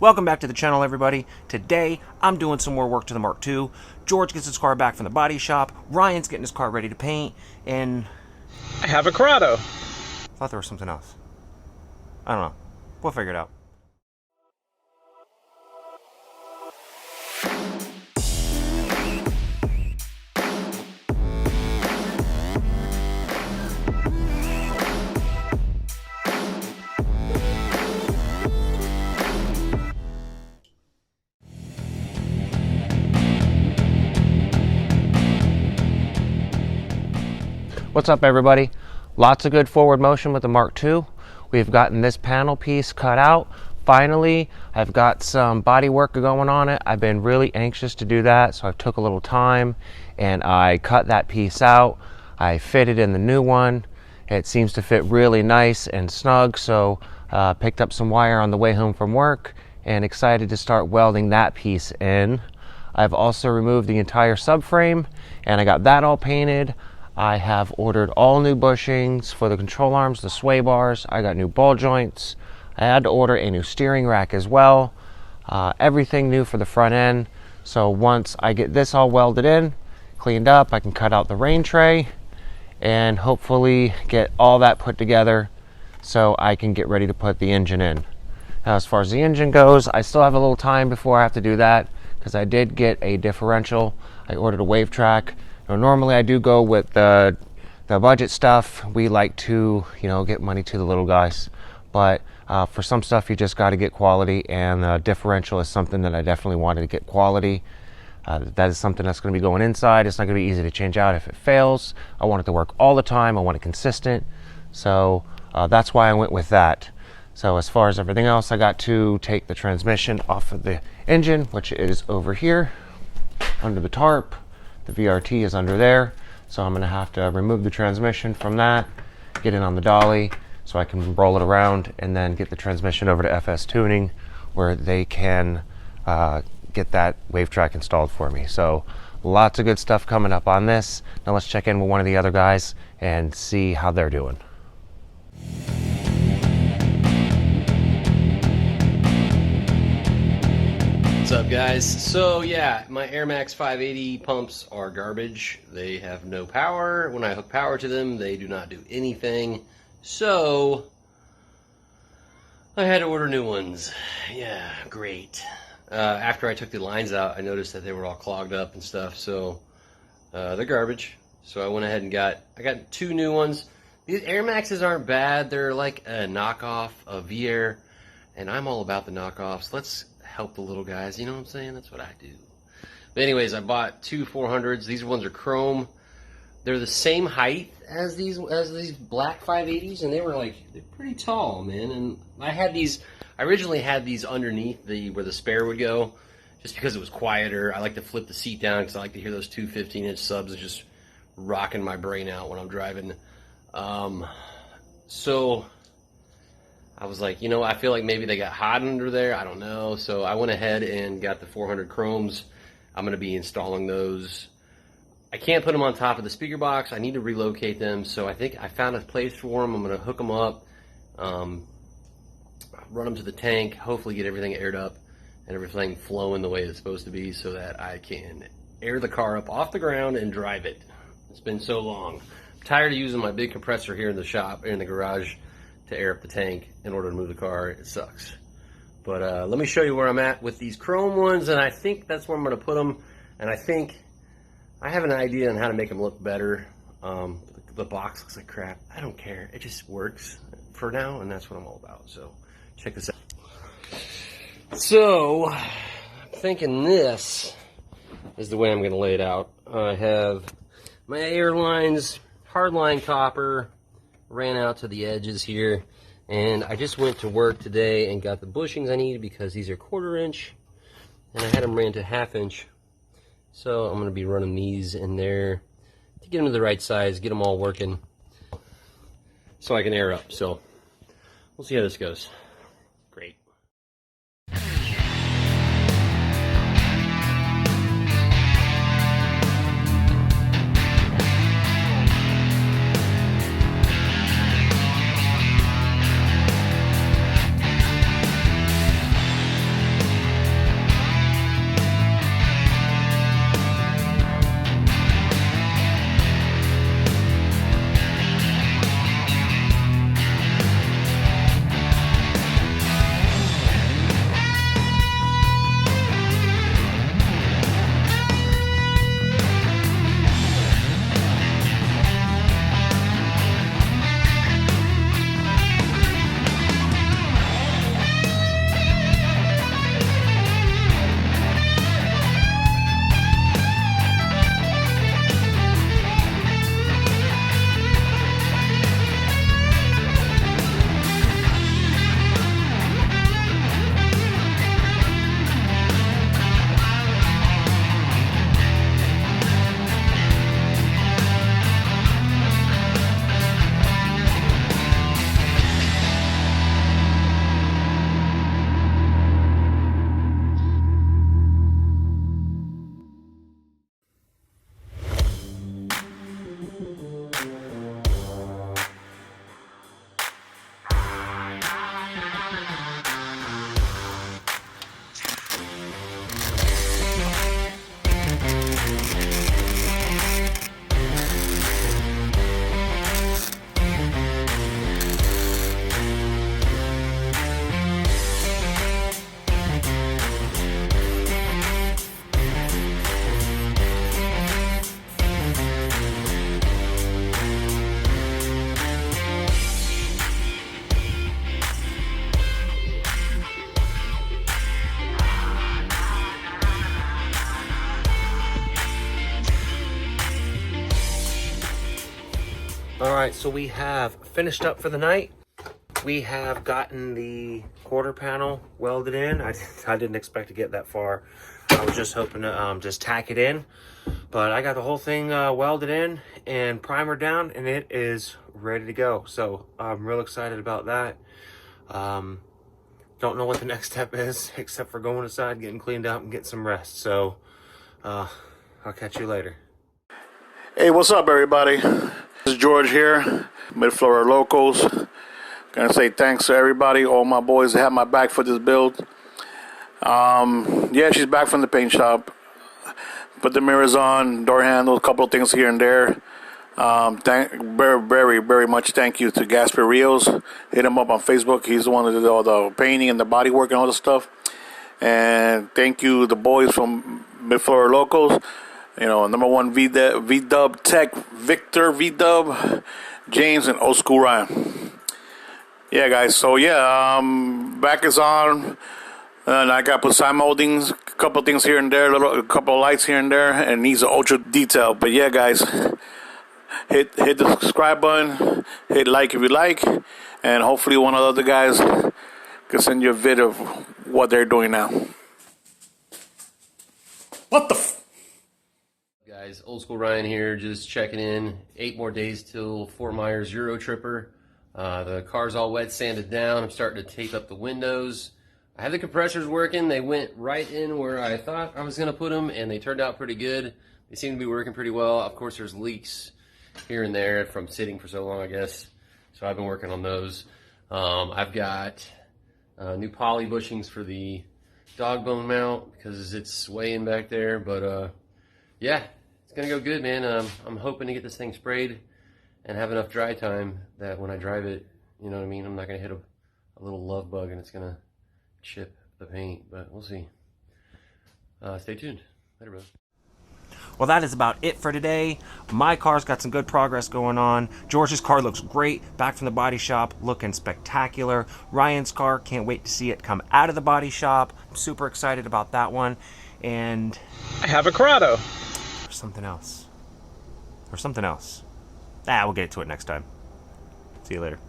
Welcome back to the channel, everybody. Today, I'm doing some more work to the Mark II. George gets his car back from the body shop. Ryan's getting his car ready to paint. And I have a corrado. I thought there was something else. I don't know. We'll figure it out. What's up, everybody? Lots of good forward motion with the Mark II. We've gotten this panel piece cut out. Finally, I've got some body work going on it. I've been really anxious to do that, so I took a little time and I cut that piece out. I fitted in the new one. It seems to fit really nice and snug, so picked up some wire on the way home from work and excited to start welding that piece in. I've also removed the entire subframe and I got that all painted. I have ordered all new bushings for the control arms, the sway bars. I got new ball joints. I had to order a new steering rack as well. Everything new for the front end. So once I get this all welded in, cleaned up, I can cut out the rain tray and hopefully get all that put together so I can get ready to put the engine in. Now, as far as the engine goes, I still have a little time before I have to do that because I did get a differential. I ordered a wave track. Normally I do go with the budget stuff. We like to, get money to the little guys. But for some stuff, you just got to get quality, and the differential is something that I definitely wanted to get quality. That is something that's going to be going inside. It's not going to be easy to change out if it fails. I want it to work all the time. I want it consistent. So that's why I went with that. So as far as everything else, I got to take the transmission off of the engine, which is over here under the tarp. The VRT is under there, so I'm going to have to remove the transmission from that, get it on the dolly so I can roll it around, and then get the transmission over to FS Tuning where they can get that wave track installed for me. So lots of good stuff coming up on this. Now let's check in with one of the other guys and see how they're doing. What's up, guys? So yeah, my Air Max 580 pumps are garbage. They have no power. When I hook power to them, they do not do anything. So I had to order new ones. Yeah, great. After I took the lines out, I noticed that they were all clogged up and stuff. So they're garbage. So I went ahead and got two new ones. These Air Maxes aren't bad. They're like a knockoff of V-Air, and I'm all about the knockoffs. Let's help the little guys, you know what I'm saying? That's what I do. But anyways, I bought two 400s. These ones are chrome. They're the same height as these black 580s, and they're pretty tall, man. And I originally had these underneath where the spare would go, just because it was quieter. I like to flip the seat down because I like to hear those two 15-inch subs just rocking my brain out when I'm driving. So I was like, I feel like maybe they got hot under there. I don't know. So I went ahead and got the 400 chromes. I'm going to be installing those. I can't put them on top of the speaker box. I need to relocate them. So I think I found a place for them. I'm going to hook them up, run them to the tank, hopefully get everything aired up and everything flowing the way it's supposed to be so that I can air the car up off the ground and drive it. It's been so long. I'm tired of using my big compressor here in the shop, in the garage, to air up the tank in order to move the car. It sucks. But let me show you where I'm at with these chrome ones, and I think that's where I'm going to put them. And I think I have an idea on how to make them look better. The box looks like crap. I don't care. It just works for now, and that's what I'm all about. So check this out. So I'm thinking this is the way I'm going to lay it out. I have my airlines, hardline copper, ran out to the edges here, and I just went to work today and got the bushings I needed because these are 1/4 inch and I had them ran to 1/2 inch. So I'm going to be running these in there to get them to the right size, get them all working so I can air up. So we'll see how this goes. Great. All right, so we have finished up for the night. We have gotten the quarter panel welded in. I didn't expect to get that far. I was just hoping to just tack it in, but I got the whole thing welded in and primer down, and it is ready to go. So I'm real excited about that. Don't know what the next step is, except for going inside, getting cleaned up, and getting some rest. So I'll catch you later. Hey, what's up, everybody? This is George here, Mid-Florida Locals. Gonna say thanks to everybody, all my boys that have my back for this build. Yeah, she's back from the paint shop. Put the mirrors on, door handle, a couple of things here and there. Very much thank you to Gasper Rios. Hit him up on Facebook. He's the one that did all the painting and the body work and all the stuff. And thank you the boys from Mid-Florida Locals. You know, number one V-Dub Tech, Victor V-Dub, James, and Old School Ryan. Yeah, guys. So yeah, back is on. And I got put side moldings, a couple things here and there, a couple of lights here and there, and needs an ultra detail. But yeah, guys, hit the subscribe button, hit like if you like, and hopefully one of the other guys can send you a vid of what they're doing now. What the Guys, Old School Ryan here, just checking in. 8 more days till Fort Myers Euro Tripper. The car's all wet, sanded down. I'm starting to tape up the windows. I have the compressors working. They went right in where I thought I was going to put them, and they turned out pretty good. They seem to be working pretty well. Of course, there's leaks here and there from sitting for so long, I guess. So I've been working on those. I've got new poly bushings for the dog bone mount because it's way in back there. But yeah, it's going to go good, man. I'm hoping to get this thing sprayed and have enough dry time that when I drive it, you know what I mean, I'm not going to hit a little love bug and it's going to chip the paint, but we'll see. Stay tuned. Later, bro. Well, that is about it for today. My car's got some good progress going on. George's car looks great. Back from the body shop, looking spectacular. Ryan's car, can't wait to see it come out of the body shop. I'm super excited about that one. And I have a corrado. Or something else. We'll get to it next time. See you later.